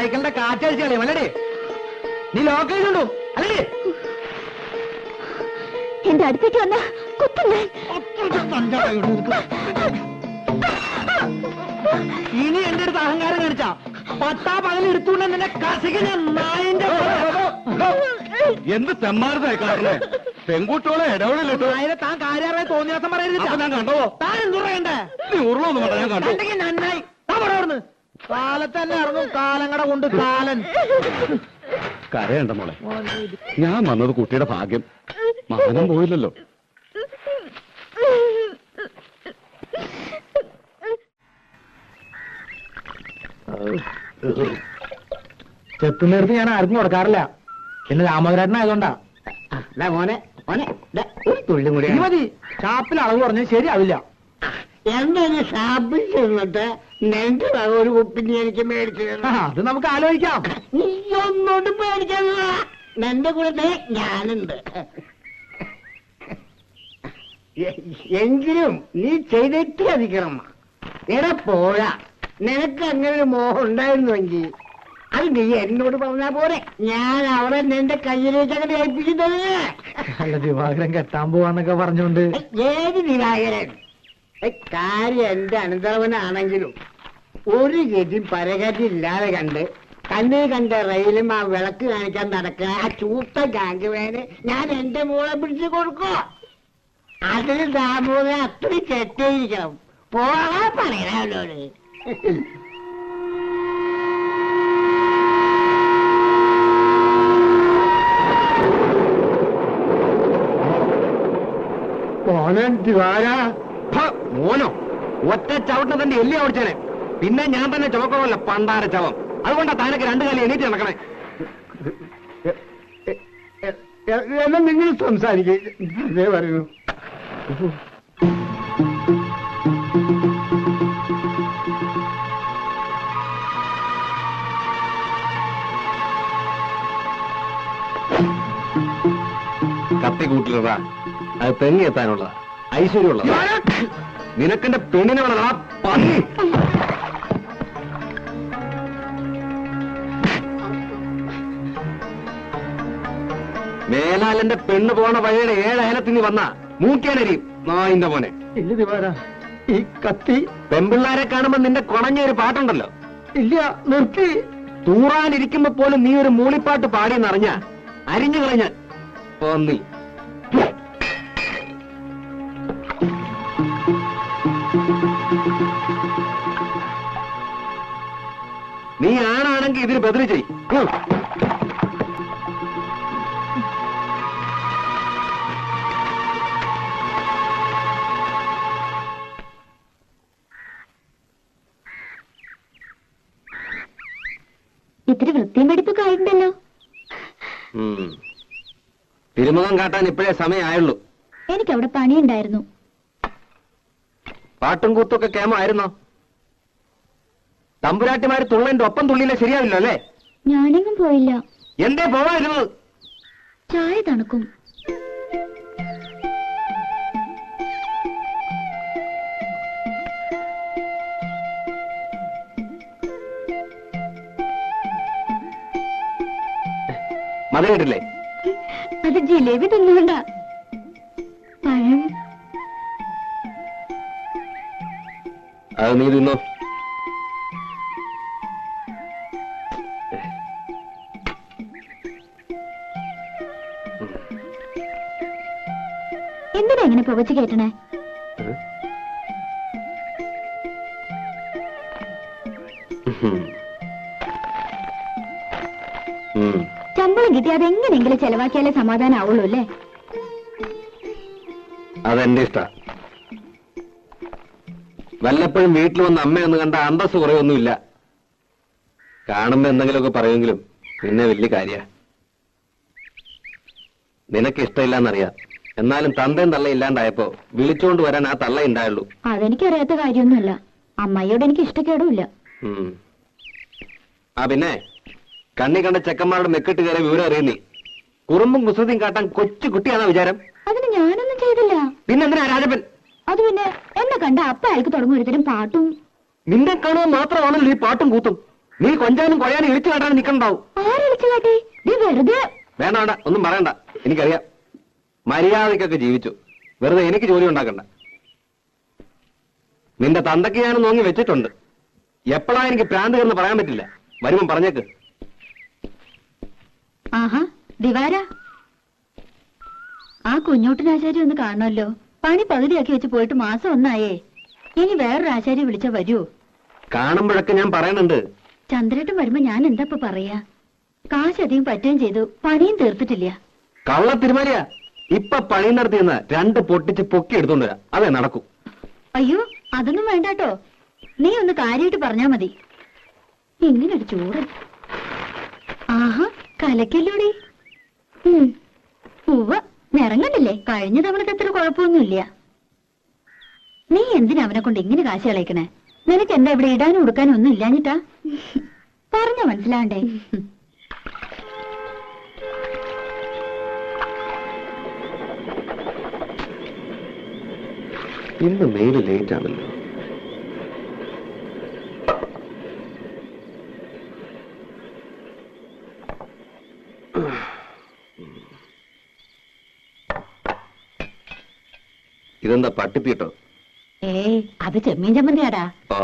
സൈക്കിളിന്റെ കാറ്റടിച്ച് കളയും അല്ലേ? നീ ലോക്ക് ചെയ്തുണ്ടോ അല്ലേ? എന്റെ അടുത്തേക്ക് വന്ന കുത്തുന്നേ. ഇനി എന്റെ അടുത്ത് അഹങ്കാരം കാണിച്ചാ പത്താ പകൽ എടുത്തുകൊണ്ട് നിന്നെ കസിക ഞാൻ നായന്റെ എന്ത് തെമ്മാരതായി കാണുന്നേ? പെൺകുട്ടികളെ ഇടപെടലിട്ടോ. താൻ കാര്യമായി തോന്നിയാസം പറയരുത്. ഞാൻ കണ്ടോ? താൻ എന്തുറയണ്ടേ? നീ ഉരുളൊന്നും വേണ്ട, ഞാൻ കണ്ടു. നന്നായി പറയന്ന് കാലത്ത് തന്നെ ഇറങ്ങും കാലങ്ങട കൊണ്ട് കാലൻ. കരയണ്ട മോളെ, ഞാൻ വന്നത് കുട്ടിയുടെ ഭാഗ്യം. മാനം പോയില്ലല്ലോ. ചെത്തുന്നേരത്ത് ഞാൻ ആർക്കും കൊടുക്കാറില്ല. പിന്നെ രാമോദരേട്ടനായതുകൊണ്ടാ. മോനെ മോനെ ഒരു തുള്ളും കൂടി മതി. ഷാപ്പിൽ അളവ് പറഞ്ഞാൽ ശരിയാവില്ല. എന്താണ് ഷാപ്പിൽ ചെന്നിട്ട് നിന്റെ ഒരു കുപ്പിന് എനിക്ക് മേടിച്ചു അത് നമുക്ക് ആലോചിക്കാം. നീ ഒന്നോട്ട് പേടിക്കാനുള്ള നിന്റെ കൂടെ ഞാനുണ്ട്. എങ്കിലും നീ ചെയ്തിട്ട് അധികം എടാ പോരാ. നിനക്ക് അങ്ങനെ ഒരു മോഹം ഉണ്ടായിരുന്നുവെങ്കിൽ അത് നീ എന്നോട് പറഞ്ഞാ പോരെ. ഞാൻ അവിടെ നിന്റെ കയ്യിലേക്ക് അങ്ങനെ ഏൽപ്പിക്കുന്നത്. അല്ല, ദിവാകരൻ കെട്ടാൻ പോവാന്നൊക്കെ പറഞ്ഞോണ്ട്. ഏത് ദിവാകരൻ? കാര്യം എന്റെ അനന്തരവനാണെങ്കിലും ഒരു ഗതി പരകതി ഇല്ലാതെ കണ്ട് കണ്ണിൽ കണ്ട റെയിലും ആ വിളക്ക് കാണിക്കാൻ നടക്കുന്ന ആ ചൂത്ത ഗാംഗുവേന് ഞാൻ എന്റെ മോളെ പിടിച്ചു കൊടുക്കോ? അതിന് ദാമോദരൻ അത്ര ചെറ്റയിരിക്കണം. പോകാൻ പറയണല്ലോട്. മോനോ ഒറ്റ ചവിട്ട തന്റെ എല്ലി ഓടിച്ചേനെ. പിന്നെ ഞാൻ തന്നെ ചുമക്കണമല്ല പണ്ടാര ചവം. അതുകൊണ്ടാ താനൊക്കെ രണ്ടു കാലം എണീറ്റ് നടക്കണേ. എന്നാ നിങ്ങൾ സംസാരിക്കേ പറയുന്നു. കത്തി കൂട്ടിലതാ, അത് തെങ്ങി എത്താനുള്ള ഐശ്വര്യമുള്ള. നിനക്കെന്റെ പെണ്ണിനെ വേണം ആ പന്നി. മേലാലെന്റെ പെണ്ണ് പോണ വഴിയുടെ 7 അയലത്തിന് വന്ന മൂക്കേനരിയും നായിന്റെ മോനെ. ഇല്ല ദിവാര, ഈ കത്തി പെൺപിള്ളാരെ കാണുമ്പോ നിന്റെ കുണഞ്ഞൊരു പാട്ടുണ്ടല്ലോ. ഇല്ല, നിർത്തി. തൂറാനിരിക്കുമ്പോ പോലും നീ ഒരു മൂളിപ്പാട്ട് പാടിയെന്നറിഞ്ഞ അരിഞ്ഞു കളഞ്ഞ പന്നി. നീ ആണാണെങ്കിൽ ഇതിന് ബദല് ചെയ്. ഇത്തിരി വൃത്തിയും വെടിപ്പൊക്കെ ആയിട്ടുണ്ടല്ലോ. തിരുമുഖം കാട്ടാൻ ഇപ്പോഴേ സമയമായുള്ളൂ. എനിക്കവിടെ പണിയുണ്ടായിരുന്നു. പാട്ടും കൂത്തൊക്കെ കേമായിരുന്നോ? തമ്പുരാട്ടിമാര് തുള്ളന്റെ ഒപ്പം തുള്ളിയില്ല ശരിയാവില്ല അല്ലേ? ഞാനെങ്ങും പോയില്ല. എന്തേ പോവായിരുന്നത്? ചായ തണുക്കും. മത കേട്ടില്ലേ? അത് ജിലേബി തിന്നുകൊണ്ടാ. പഴം അത് നീ തിന്നോ. എന്തിനാ ഇങ്ങനെ പുകച്ചു കേട്ടണേ? ശമ്പളം കിട്ടി അതെങ്ങനെങ്കിലും ചെലവാക്കിയാലേ സമാധാനം ആവുള്ളൂ അല്ലേ? അതെന്റെ ഇഷ്ട. വല്ലപ്പോഴും വീട്ടിൽ വന്ന് അമ്മയൊന്ന് കണ്ട അന്തസ് കുറയൊന്നുമില്ല. കാണുമ്പോ എന്തെങ്കിലുമൊക്കെ പറയുമെങ്കിലും പിന്നെ വലിയ കാര്യ. നിനക്ക് ഇഷ്ടമില്ലാന്നറിയാം. എന്നാലും തന്തയും തള്ള ഇല്ലാണ്ടായപ്പോ വിളിച്ചോണ്ട് വരാൻ ആ തള്ള ഉണ്ടായുള്ളൂ. അതെനിക്കറിയാത്ത കാര്യമൊന്നുമല്ല. അമ്മയോട് എനിക്ക് ഇഷ്ടക്കേടുമില്ല. ആ പിന്നെ കണ്ണി കണ്ട ചെക്കന്മാരുടെ മെക്കിട്ട് കയറിയ വിവരം അറിയുന്നേ. കുറുമ്പും കുസൃതിയും കാട്ടാൻ കൊച്ചു കുട്ടിയാണോ വിചാരം? അതിന് ഞാനൊന്നും ചെയ്തില്ല. പിന്നെന്തിനാ രാജപ്പൻ? അത് പിന്നെ എന്നെ കണ്ട അപ്പ അയാൾക്ക് തുടങ്ങും ഒരുത്തരം പാട്ടും. നിന്നെ കാണുക മാത്രമാണല്ലോ ഈ പാട്ടും കൂത്തും. നീ കൊഞ്ചാനും കൊഴയാനും ഇളിച്ചു കാട്ടാനും നിൽക്കണ്ടാവും. ആരളിച്ചു കാട്ടി? നീ വെറുതെ. വേണ്ട വേണ്ട, ഒന്നും പറയണ്ട. എനിക്കറിയാം, മര്യാദക്കൊക്കെ ജീവിച്ചു. വെറുതെ എനിക്ക് ജോലി ഉണ്ടാക്കണ്ട. നിന്റെ തന്തയ്ക്ക് ഞാൻ നോങ്ങി വെച്ചിട്ടുണ്ട്. എപ്പോഴാ എനിക്ക് പ്രാന്ത് കയറുന്ന പറയാൻ പറ്റില്ല. വരുമ്പം പറഞ്ഞേക്ക്. ആഹാ ദിവാര, ആ കുഞ്ഞോട്ടിനാശാരി ഒന്ന് കാണണമല്ലോ. പണി പകുതിയാക്കി വെച്ച് പോയിട്ട് മാസം ഒന്നായേ. ഇനി വേറൊരു ആശാരി വിളിച്ചാ വരൂ? കാണുമ്പോഴൊക്കെ ഞാൻ പറയുന്നുണ്ട്. ചന്ദ്രേട്ടൻ വരുമ്പോ ഞാൻ എന്താ ഇപ്പൊ പറയാ? കാശ് അധികം പറ്റുകയും ചെയ്തു, പണിയും തീർത്തിട്ടില്ല. കള്ള തിരുമാലിയാ. ഇപ്പൊ പണി നടത്തിയെന്ന് 2 പൊട്ടിച്ച് പൊക്കി എടുത്തോണ്ട് വരാം. അതേ നടക്കൂ. അയ്യോ അതൊന്നും വേണ്ടാട്ടോ. നീ ഒന്ന് കാര്യമായിട്ട് പറഞ്ഞാ മതി. ഇങ്ങനൊരു ചൂട്. ആഹാ കലക്കല്ലോടി. ഉവ്വ, നിറങ്ങണ്ടില്ലേ? കഴിഞ്ഞ തവണത്തെ അത്ര കുഴപ്പമൊന്നുമില്ല. നീ എന്തിനാ അവനെ കൊണ്ട് ഇങ്ങനെ കാശ് കളയിക്കണേ? നിനക്ക് എന്താ ഇവിടെ ഇടാനും ഉടുക്കാനും ഒന്നും ഇല്ലാഞ്ഞിട്ടാ? പറഞ്ഞ മനസ്സിലാണ്ടേ? ഇന്ന് മെയിൽ ലേറ്റ് ആണല്ലോ. ഇതെന്താ പട്ടിപ്പീട്ടോ? അത് ചെമ്മീൻ ചമ്മന്തിയാടാ. ആ,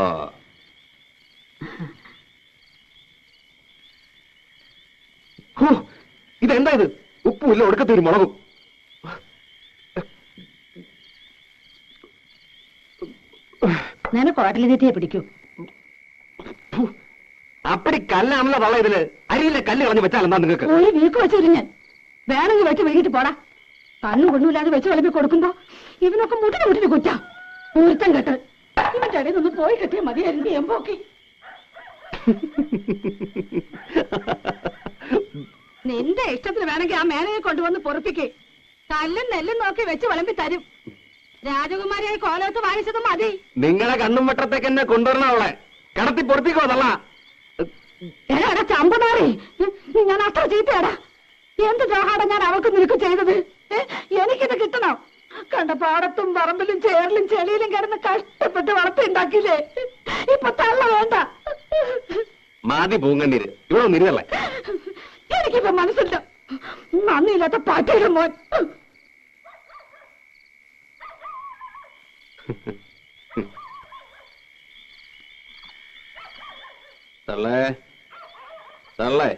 ഇതെന്താ ഇത്? ഉപ്പുമില്ല, ഒടുക്കത്തൊരു മുളകും. നിനക്ക് ഹോട്ടലിൽ തെറ്റിയെ പിടിക്കൂ. അപ്പടി കല്ലാണല്ലോ തള്ള ഇതില്. അരിയിലെ കല്ല് കളഞ്ഞ് വെച്ചാൽ എന്താ നിങ്ങൾക്ക്? ഒരു വീക്ക് വെച്ചു ഞാൻ വേണമെങ്കിൽ വെച്ച് വൈകിട്ട് പോടാ. കണ്ണും കൊണ്ടുമില്ലാതെ വെച്ച് വിളമ്പി കൊടുക്കുമ്പോ ഇവനൊക്കെ മുട്ടിന് കുറ്റാ. ഒരുത്തം കേട്ട് ഇവന്റെ ഇടയിൽ നിന്ന് പോയി കെട്ടിയ മതിയായിരുന്നു എമ്പോക്കി. നിന്റെ ഇഷ്ടത്തിന് വേണമെങ്കിൽ ആ മേനയെ കൊണ്ടുവന്ന് പൊറപ്പിക്ക്. കല്ലും നെല്ലും നോക്കി വെച്ച് വിളമ്പി തരും. രാജകുമാരിയായി കോലത്ത് വാങ്ങിച്ചതും മതി. നിങ്ങളെ കണ്ണും വട്ടത്തേക്ക് എന്നെ കൊണ്ടുവരണ അവളെ കടത്തി പൊറപ്പിക്കോ തള്ള. എടാ ചമ്പനാറി, ഞാൻ അത്ര ചീത്തയാടാ. എന്ത് ദ്രോഹാടാ ഞാൻ അവൾക്ക് നിനക്ക് ചെയ്തത്? എനിക്കിത് കിട്ടണം. കണ്ട പാടത്തും പറമ്പിലും ചേറിലും ചെളിയിലും കിടന്ന് കഷ്ടപ്പെട്ട് വളർത്തിണ്ടാക്കിയില്ലേ? ഇപ്പൊ തള്ള വേണ്ട. മാതി പൂങ്കണ്ണീര് ഇവിടെ ഒന്നിരുന്നല്ലേ. എനിക്കിപ്പോ മനസ്സില്ല. നന്ദിയില്ലാത്ത പാറ്റയുടെ മോൻ. തള്ളേ തള്ളേ,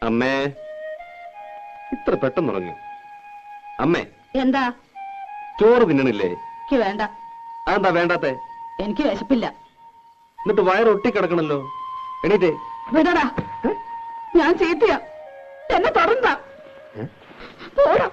അമ്മേ, ഇത്ര പെട്ടെന്ന് ഉറങ്ങി? അമ്മേ, എന്താ? ചോറ് തിന്നണില്ലേ? എനിക്ക് വേണ്ട. അതെന്താ വേണ്ടാത്തെ? എനിക്ക് വിശപ്പില്ല. എന്നിട്ട് വയറൊട്ടി കിടക്കണല്ലോ. എണീറ്റേ. വിടടാ, ഞാൻ ചീത്തയാ. എന്നെ തുടർന്ന പോടാ.